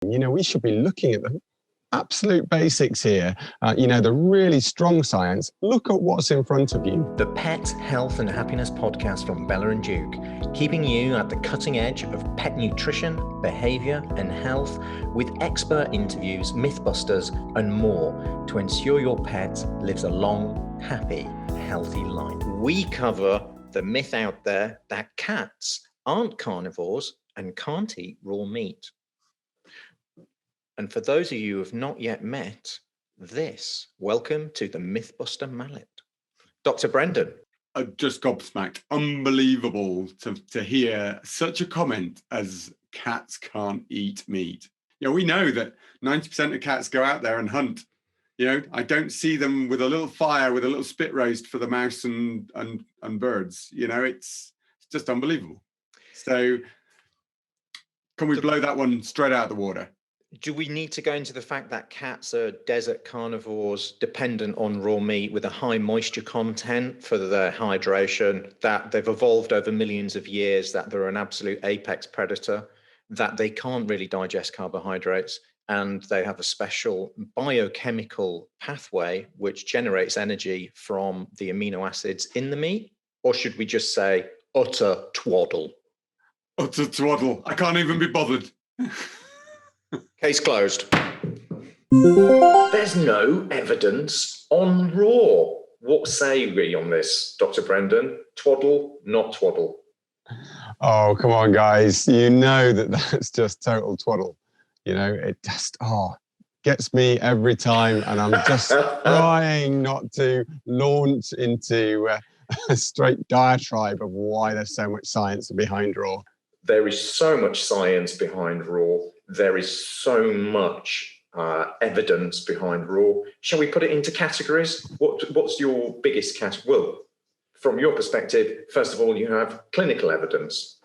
We should be looking at the absolute basics here. The really strong science. Look at what's in front of you. The Pet Health and Happiness podcast from Bella+Duke, keeping you at the cutting edge of pet nutrition, behavior, and health with expert interviews, Mythbusters, and more to ensure your pet lives a long, happy, healthy life. We cover the myth out there that cats aren't carnivores and can't eat raw meat. And for those of you who have not yet met welcome to the Mythbuster Mallet. Dr. Brendan. Just gobsmacked. Unbelievable to hear such a comment as cats can't eat meat. We know that 90% of cats go out there and hunt. I don't see them with a little fire, with a little spit roast for the mouse and birds. It's just unbelievable. So can we blow that one straight out of the water? Do we need to go into the fact that cats are desert carnivores dependent on raw meat with a high moisture content for their hydration, that they've evolved over millions of years, that they're an absolute apex predator, that they can't really digest carbohydrates, and they have a special biochemical pathway which generates energy from the amino acids in the meat? Or should we just say utter twaddle? Utter twaddle. I can't even be bothered. Case closed. There's no evidence on raw. What say we on this, Dr. Brendan? Twaddle, not twaddle? Oh, come on, guys. That's just total twaddle. It just gets me every time. And I'm just trying not to launch into a straight diatribe of why there's so much science behind raw. There is so much science behind raw. There is so much evidence behind raw. Shall we put it into categories? What's your biggest category? Well, from your perspective, first of all, you have clinical evidence.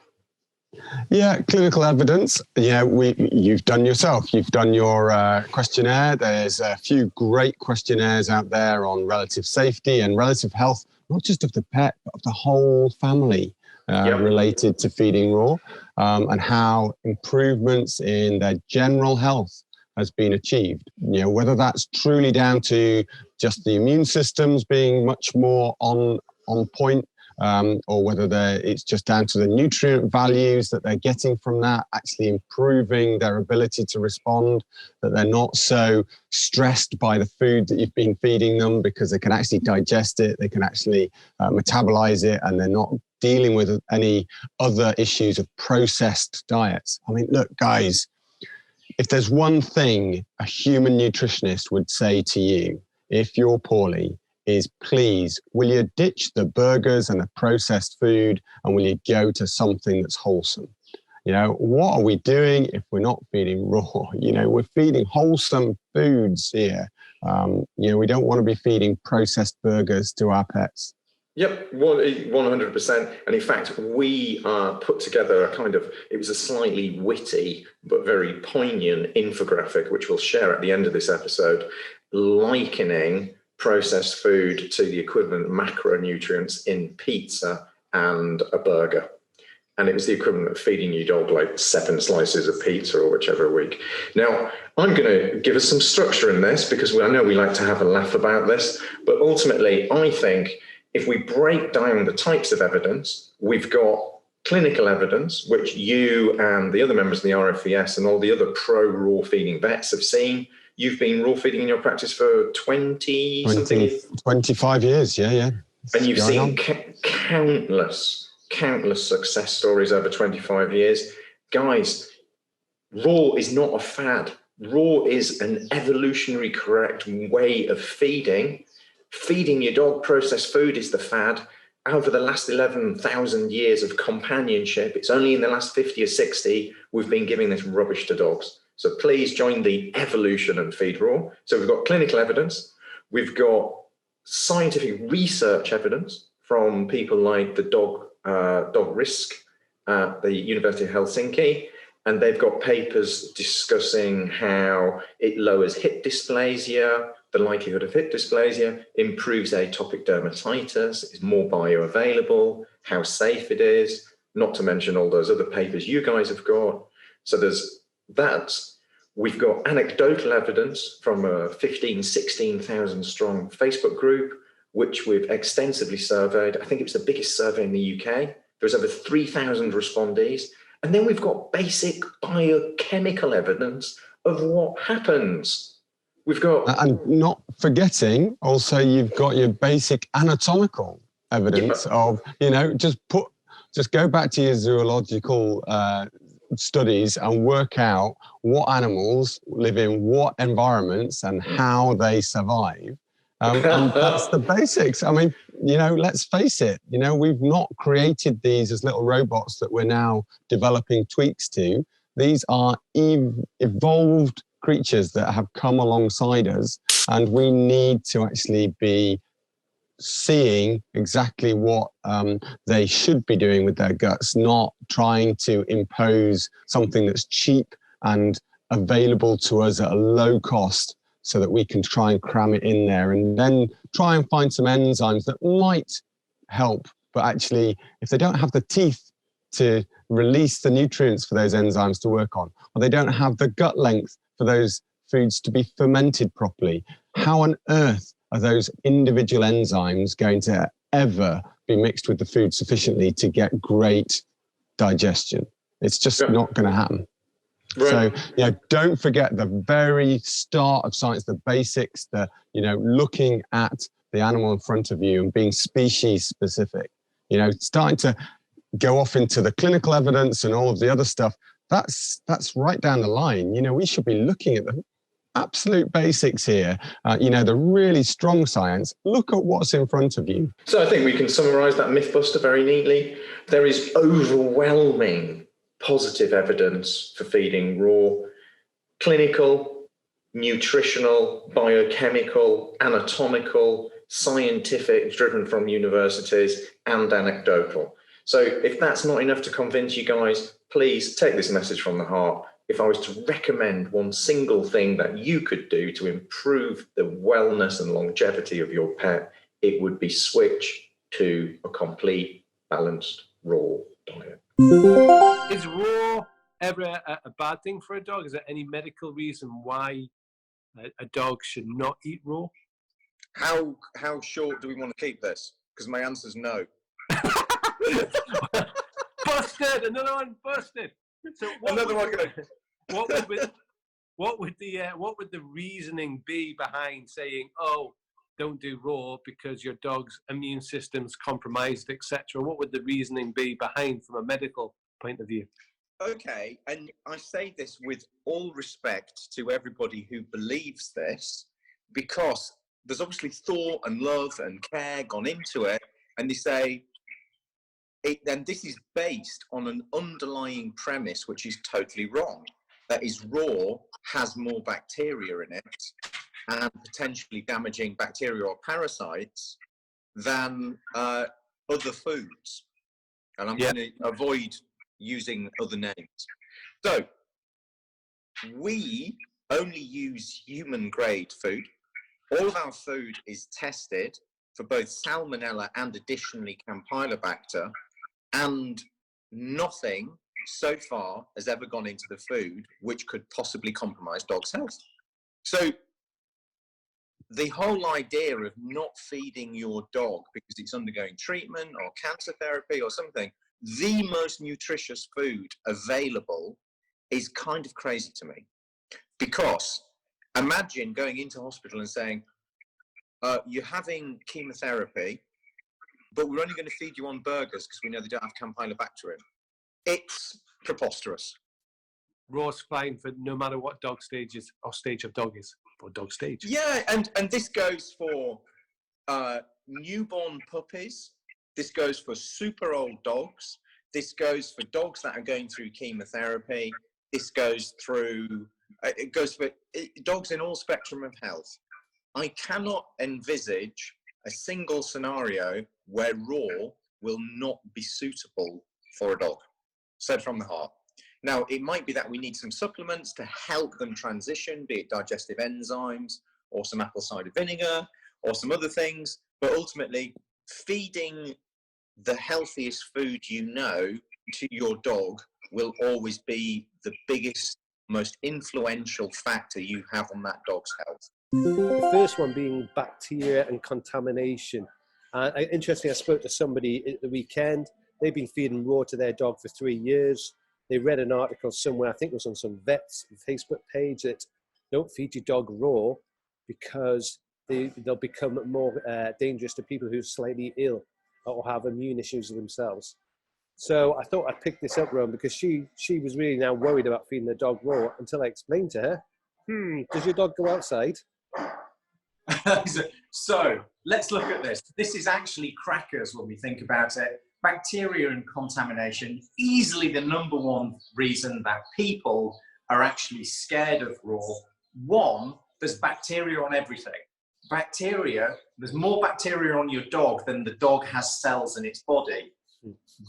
Yeah, clinical evidence. You've done yourself. You've done your questionnaire. There's a few great questionnaires out there on relative safety and relative health, not just of the pet, but of the whole family. Related to feeding raw, and how improvements in their general health has been achieved. Whether that's truly down to just the immune systems being much more on point, or whether it's just down to the nutrient values that they're getting from that, actually improving their ability to respond, that they're not so stressed by the food that you've been feeding them because they can actually digest it, they can actually metabolize it, and they're not dealing with any other issues of processed diets. I mean, look, guys, if there's one thing a human nutritionist would say to you if you're poorly, is please, will you ditch the burgers and the processed food and will you go to something that's wholesome? What are we doing if we're not feeding raw? We're feeding wholesome foods here. We don't want to be feeding processed burgers to our pets. Yep, 100%. And in fact, we put together it was a slightly witty but very poignant infographic, which we'll share at the end of this episode, likening processed food to the equivalent macronutrients in pizza and a burger. And it was the equivalent of feeding your dog like 7 slices of pizza or whichever a week. Now, I'm going to give us some structure in this because I know we like to have a laugh about this, but ultimately, I think if we break down the types of evidence, we've got clinical evidence, which you and the other members of the RFES and all the other pro-raw feeding vets have seen. You've been raw feeding in your practice for 20 something? 25 years, yeah. And you've seen countless success stories over 25 years. Guys, raw is not a fad. Raw is an evolutionary correct way of feeding. Feeding your dog processed food is the fad. Over the last 11,000 years of companionship, it's only in the last 50 or 60 we've been giving this rubbish to dogs. So please join the evolution and feed raw. So we've got clinical evidence. We've got scientific research evidence from people like the dog risk at the University of Helsinki. And they've got papers discussing how it lowers hip dysplasia, the likelihood of hip dysplasia, improves atopic dermatitis, is more bioavailable, how safe it is, not to mention all those other papers you guys have got. So there's that. We've got anecdotal evidence from a 16,000 strong Facebook group, which we've extensively surveyed. I think it was the biggest survey in the UK. There was over 3,000 respondees. And then we've got basic biochemical evidence of what happens. We've got... And not forgetting, also, you've got your basic anatomical evidence of, just go back to your zoological studies and work out what animals live in what environments and how they survive. And that's the basics. I mean, let's face it, we've not created these as little robots that we're now developing tweaks to. These are evolved creatures that have come alongside us, and we need to actually be seeing exactly what they should be doing with their guts, not trying to impose something that's cheap and available to us at a low cost so that we can try and cram it in there and then try and find some enzymes that might help. But actually, if they don't have the teeth to release the nutrients for those enzymes to work on, or they don't have the gut length for those foods to be fermented properly, how on earth are those individual enzymes going to ever be mixed with the food sufficiently to get great digestion? It's just not going to happen. Right. So, don't forget the very start of science, the basics, looking at the animal in front of you and being species specific, starting to go off into the clinical evidence and all of the other stuff. That's right down the line. We should be looking at the absolute basics here, the really strong science. Look at what's in front of you. So I think we can summarize that Mythbuster very neatly. There is overwhelming positive evidence for feeding raw, clinical, nutritional, biochemical, anatomical, scientific, driven from universities, and anecdotal. So if that's not enough to convince you guys, please take this message from the heart. If I was to recommend one single thing that you could do to improve the wellness and longevity of your pet, it would be switch to a complete, balanced, raw diet. Is raw ever a bad thing for a dog? Is there any medical reason why a dog should not eat raw? How short do we want to keep this? Because my answer's no. Busted! Another one busted. So another one going. What would the reasoning be behind saying, "Oh, don't do raw because your dog's immune system's compromised, etc." What would the reasoning be behind, from a medical point of view? Okay, and I say this with all respect to everybody who believes this, because there's obviously thought and love and care gone into it, and they say, and this is based on an underlying premise which is totally wrong. That is, raw has more bacteria in it and potentially damaging bacteria or parasites than other foods. And I'm going to avoid using other names. So we only use human grade food. All of our food is tested for both salmonella and additionally campylobacter, and nothing so far has ever gone into the food which could possibly compromise dogs' health. So the whole idea of not feeding your dog because it's undergoing treatment or cancer therapy or something, the most nutritious food available, is kind of crazy to me. Because imagine going into hospital and saying, you're having chemotherapy, but we're only going to feed you on burgers because we know they don't have campylobacter in. It's preposterous. Raw's fine for no matter what dog stage is, or stage of dog is, or dog stage. Yeah, and this goes for newborn puppies. This goes for super old dogs. This goes for dogs that are going through chemotherapy. This goes through, it goes for dogs in all spectrum of health. I cannot envisage a single scenario where raw will not be suitable for a dog. Said from the heart. Now, it might be that we need some supplements to help them transition, be it digestive enzymes or some apple cider vinegar or some other things. But ultimately, feeding the healthiest food you know to your dog will always be the biggest most influential factor you have on that dog's health? The first one being bacteria and contamination. Interesting, I spoke to somebody at the weekend. They've been feeding raw to their dog for 3 years. They read an article somewhere, I think it was on some vet's Facebook page, that don't feed your dog raw because they'll become more dangerous to people who are slightly ill or have immune issues themselves. So I thought I'd pick this up, Rowan, because she was really now worried about feeding the dog raw until I explained to her, does your dog go outside? So let's look at this. This is actually crackers when we think about it. Bacteria and contamination, easily the number one reason that people are actually scared of raw. One, there's bacteria on everything. There's more bacteria on your dog than the dog has cells in its body.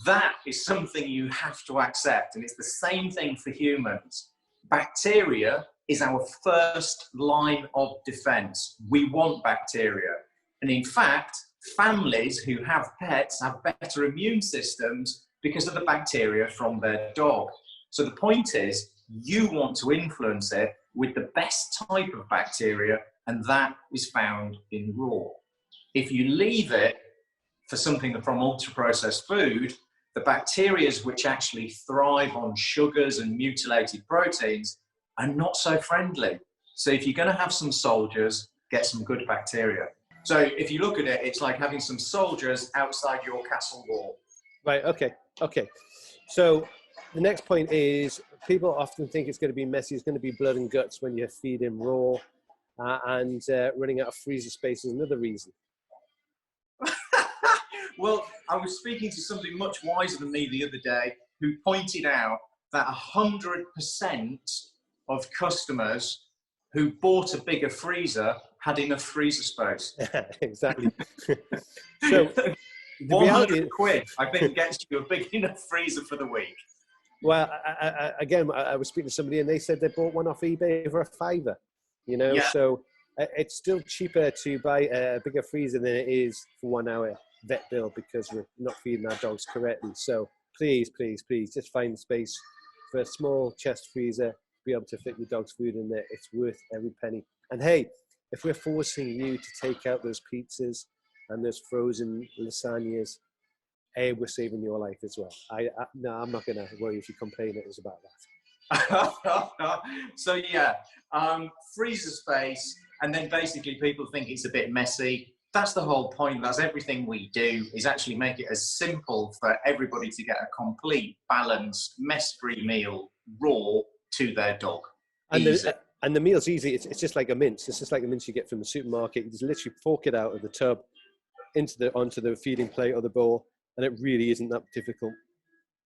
That is something you have to accept, and it's the same thing for humans. Bacteria is our first line of defense. We want bacteria. And in fact, families who have pets have better immune systems because of the bacteria from their dog. So the point is, you want to influence it with the best type of bacteria, and that is found in raw. If you leave it for something from ultra-processed food, the bacteria which actually thrive on sugars and mutilated proteins are not so friendly. So if you're going to have some soldiers, get some good bacteria. So if you look at it, it's like having some soldiers outside your castle wall. Right, okay. So the next point is, people often think it's going to be messy, it's going to be blood and guts when you feed him raw, and running out of freezer space is another reason. Well, I was speaking to somebody much wiser than me the other day who pointed out that 100% of customers who bought a bigger freezer had enough freezer space. Exactly. So the 100 quid, I think, gets you a big enough freezer for the week. Well, I was speaking to somebody and they said they bought one off eBay for $5, you know, Yeah. So it's still cheaper to buy a bigger freezer than it is for 1 hour vet bill because we're not feeding our dogs correctly. So please, just find space for a small chest freezer, be able to fit your dog's food in there. It's worth every penny. And hey, if we're forcing you to take out those pizzas and those frozen lasagnas, hey, we're saving your life as well. No, I'm not going to worry if you complain it was about that. So yeah, freezer space, and then basically people think it's a bit messy. That's the whole point. That's everything we do, is actually make it as simple for everybody to get a complete, balanced, mess-free meal raw to their dog. And the meal's easy. It's just like a mince. It's just like the mince you get from the supermarket. You just literally fork it out of the tub onto the feeding plate or the bowl, and it really isn't that difficult.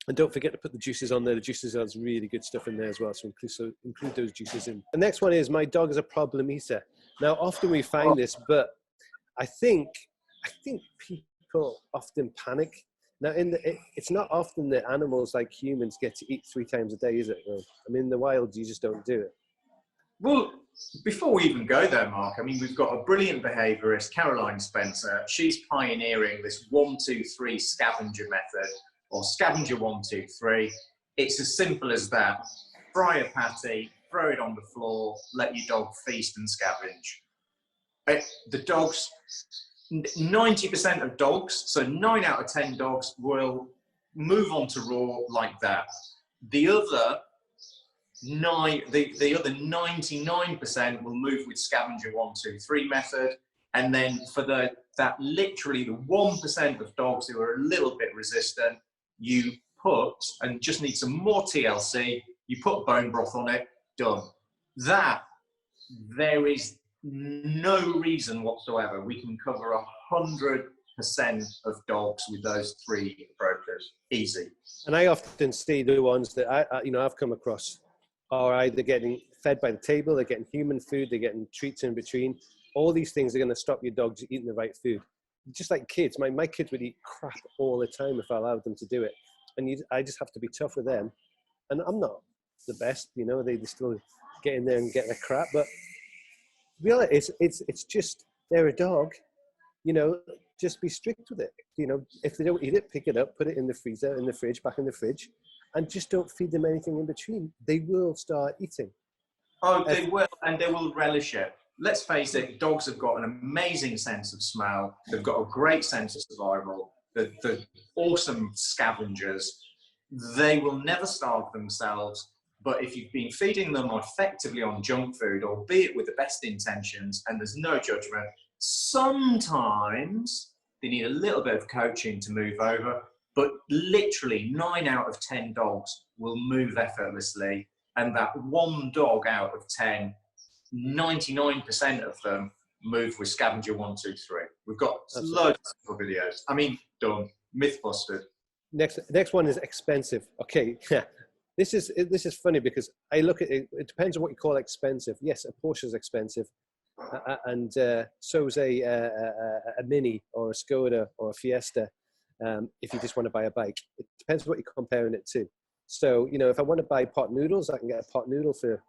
And don't forget to put the juices on there. The juices has really good stuff in there as well, so include those juices in. The next one is, my dog is a problem eater. Now, often we find this, but I think people often panic. Now, it's not often that animals like humans get to eat 3 times a day, is it? Well, I mean, in the wild, you just don't do it. Well, before we even go there, Mark, I mean, we've got a brilliant behaviourist, Caroline Spencer. She's pioneering this 1, 2, 3 scavenger method, or scavenger 1, 2, 3. It's as simple as that. Fry a patty, throw it on the floor, let your dog feast and scavenge. The dogs, 90% of dogs, so 9 out of 10 dogs will move on to raw like that. The other 99% will move with scavenger 1, 2, 3 method, and then for that literally the 1% of dogs who are a little bit resistant, you put, and just need some more TLC, you put bone broth on it, done. That, there is no reason whatsoever we can cover 100% of dogs with those 3 approaches. Easy. And I often see the ones that I've come across are either getting fed by the table, they're getting human food, they're getting treats in between. All these things are going to stop your dogs eating the right food. Just like kids, my kids would eat crap all the time if I allowed them to do it. And I just have to be tough with them. And I'm not the best, they still get in there and get their crap. But the reality is, it's just, they're a dog, just be strict with it. If they don't eat it, pick it up, put it in the freezer, in the fridge, back in the fridge. and just don't feed them anything in between. They will start eating. Oh, they will, and they will relish it. Let's face it, dogs have got an amazing sense of smell. They've got a great sense of survival. They're awesome scavengers. They will never starve themselves. But if you've been feeding them effectively on junk food, albeit with the best intentions, and there's no judgment, sometimes they need a little bit of coaching to move over. But literally 9 out of 10 dogs will move effortlessly. And that one dog out of 10, 99% of them move with scavenger 1, 2, 3. We've got loads of videos. I mean, done. Mythbusters. Next one is expensive. Okay, this is funny because I look at it. It depends on what you call expensive. Yes, a Porsche is expensive, and so is a Mini or a Skoda or a Fiesta. If you just want to buy a bike, it depends what you're comparing it to. So, you know, if I want to buy pot noodles, I can get a pot noodle for,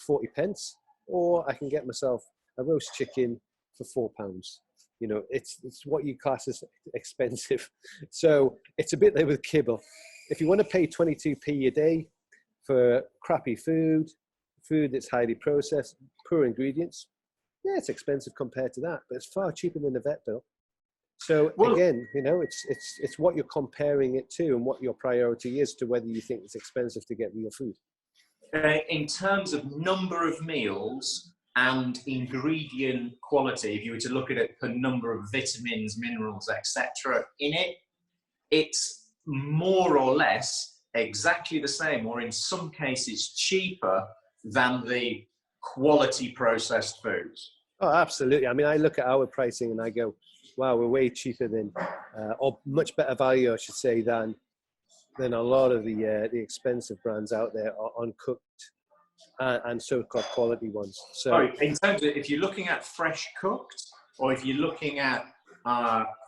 40 pence, or I can get myself a roast chicken for £4. You know, it's what you class as expensive. So it's a bit like with kibble. If you want to pay 22p a day for crappy food that's highly processed, poor ingredients, yeah, it's expensive compared to that, but it's far cheaper than the vet bill. So again, it's what you're comparing it to and what your priority is to whether you think it's expensive to get real food. In terms of number of meals and ingredient quality, if you were to look at it per number of vitamins, minerals, etc. in it, it's more or less exactly the same, or in some cases cheaper than the quality processed foods. Oh, absolutely. I mean, I look at our pricing and I go, wow, we're way cheaper than, or much better value, I should say, than a lot of the expensive brands out there are uncooked and so-called quality ones. So, in terms of, if you're looking at fresh cooked, or if you're looking at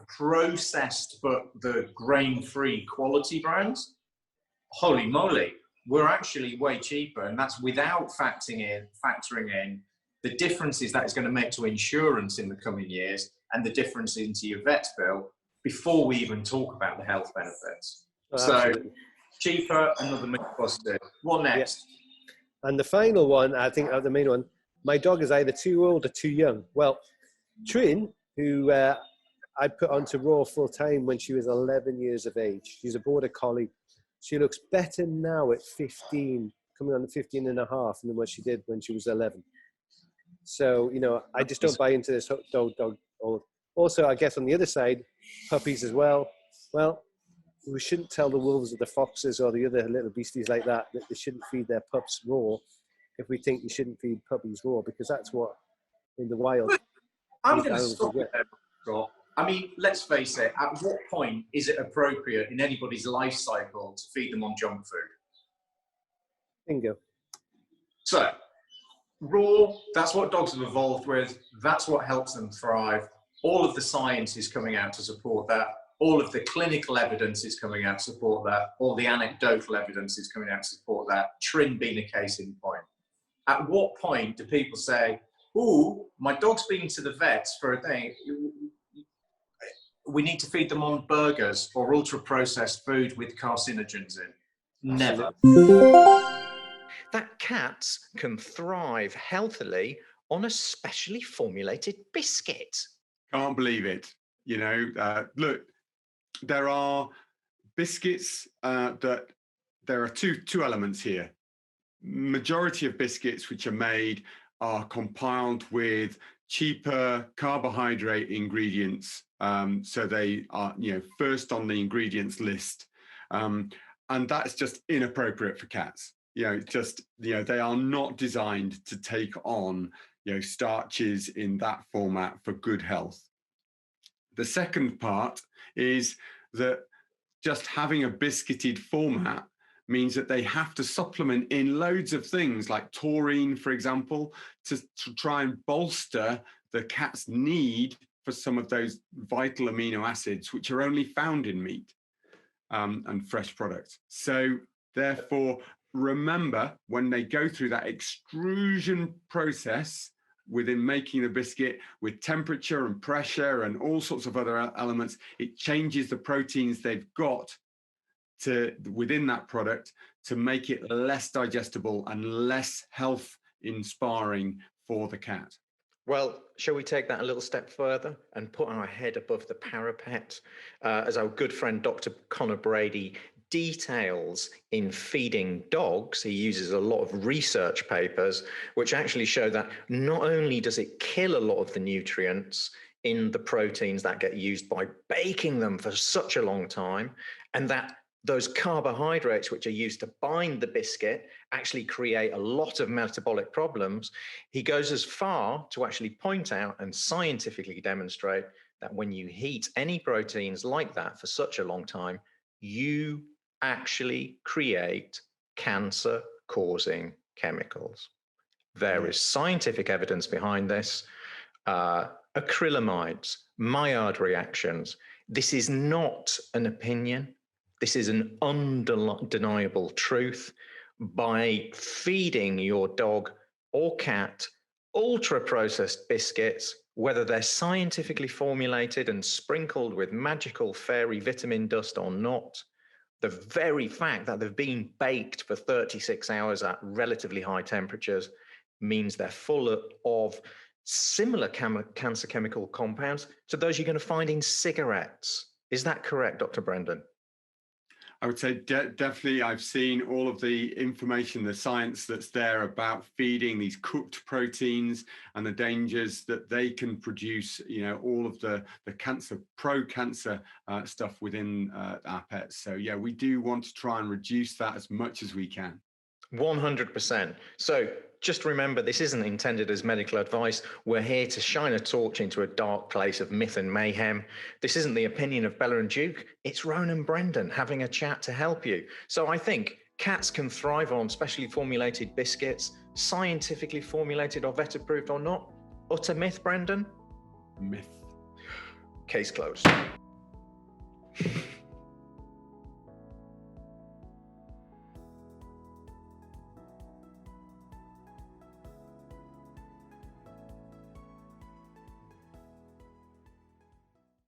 processed but the grain-free quality brands, holy moly, we're actually way cheaper, and that's without factoring in the differences that is going to make to insurance in the coming years and the difference into your vet bill before we even talk about the health benefits. So cheaper, another Mythbuster. What next? Yeah. And the final one, I think the main one, my dog is either too old or too young. Well, Trin, who I put onto raw full time when she was 11 years of age. She's a border collie. She looks better now at 15, coming on 15 and a half than what she did when she was 11. So, I just don't buy into this dog. Also, I guess on the other side, puppies as well. Well, we shouldn't tell the wolves or the foxes or the other little beasties like that they shouldn't feed their pups raw if we think you shouldn't feed puppies raw, because that's what in the wild. I'm going to stop you there, Scott. I mean, let's face it, at what point is it appropriate in anybody's life cycle to feed them on junk food? Bingo. So, raw, that's what dogs have evolved with. That's what helps them thrive. All of the science is coming out to support that. All of the clinical evidence is coming out to support that. All the anecdotal evidence is coming out to support that. Trin being a case in point. At what point do people say, ooh, my dog's been to the vets for a thing. We need to feed them on burgers or ultra-processed food with carcinogens in? Never. That cats can thrive healthily on a specially formulated biscuit. Can't believe it. Look, there are biscuits that there are two elements here. Majority of biscuits which are made are compiled with cheaper carbohydrate ingredients. So they are, first on the ingredients list. And that's just inappropriate for cats. They are not designed to take on, starches in that format for good health. The second part is that just having a biscuited format means that they have to supplement in loads of things like taurine, for example, to try and bolster the cat's need for some of those vital amino acids, which are only found in meat and fresh products. So therefore, remember, when they go through that extrusion process within making the biscuit with temperature and pressure and all sorts of other elements, it changes the proteins they've got within that product to make it less digestible and less health inspiring for the cat. Well, shall we take that a little step further and put our head above the parapet, as our good friend Dr. Conor Brady details in Feeding Dogs? He uses a lot of research papers which actually show that not only does it kill a lot of the nutrients in the proteins that get used by baking them for such a long time, and that those carbohydrates which are used to bind the biscuit actually create a lot of metabolic problems. He goes as far to actually point out and scientifically demonstrate that when you heat any proteins like that for such a long time, you actually create cancer-causing chemicals. There is scientific evidence behind this. Acrylamides, Maillard reactions. This is not an opinion. This is an undeniable truth. By feeding your dog or cat ultra-processed biscuits, whether they're scientifically formulated and sprinkled with magical fairy vitamin dust or not, the very fact that they've been baked for 36 hours at relatively high temperatures means they're full of similar cancer chemical compounds to those you're going to find in cigarettes. Is that correct, Dr. Brendan? I would say definitely. I've seen all of the information, the science that's there about feeding these cooked proteins and the dangers that they can produce, all of the cancer, pro-cancer stuff within our pets. So yeah, we do want to try and reduce that as much as we can. 100%. So just remember, this isn't intended as medical advice. We're here to shine a torch into a dark place of myth and mayhem. This isn't the opinion of Bella+Duke. It's Rowan and Brendan having a chat to help you. So I think cats can thrive on specially formulated biscuits, scientifically formulated or vet approved or not. Utter myth, Brendan? Myth. Case closed.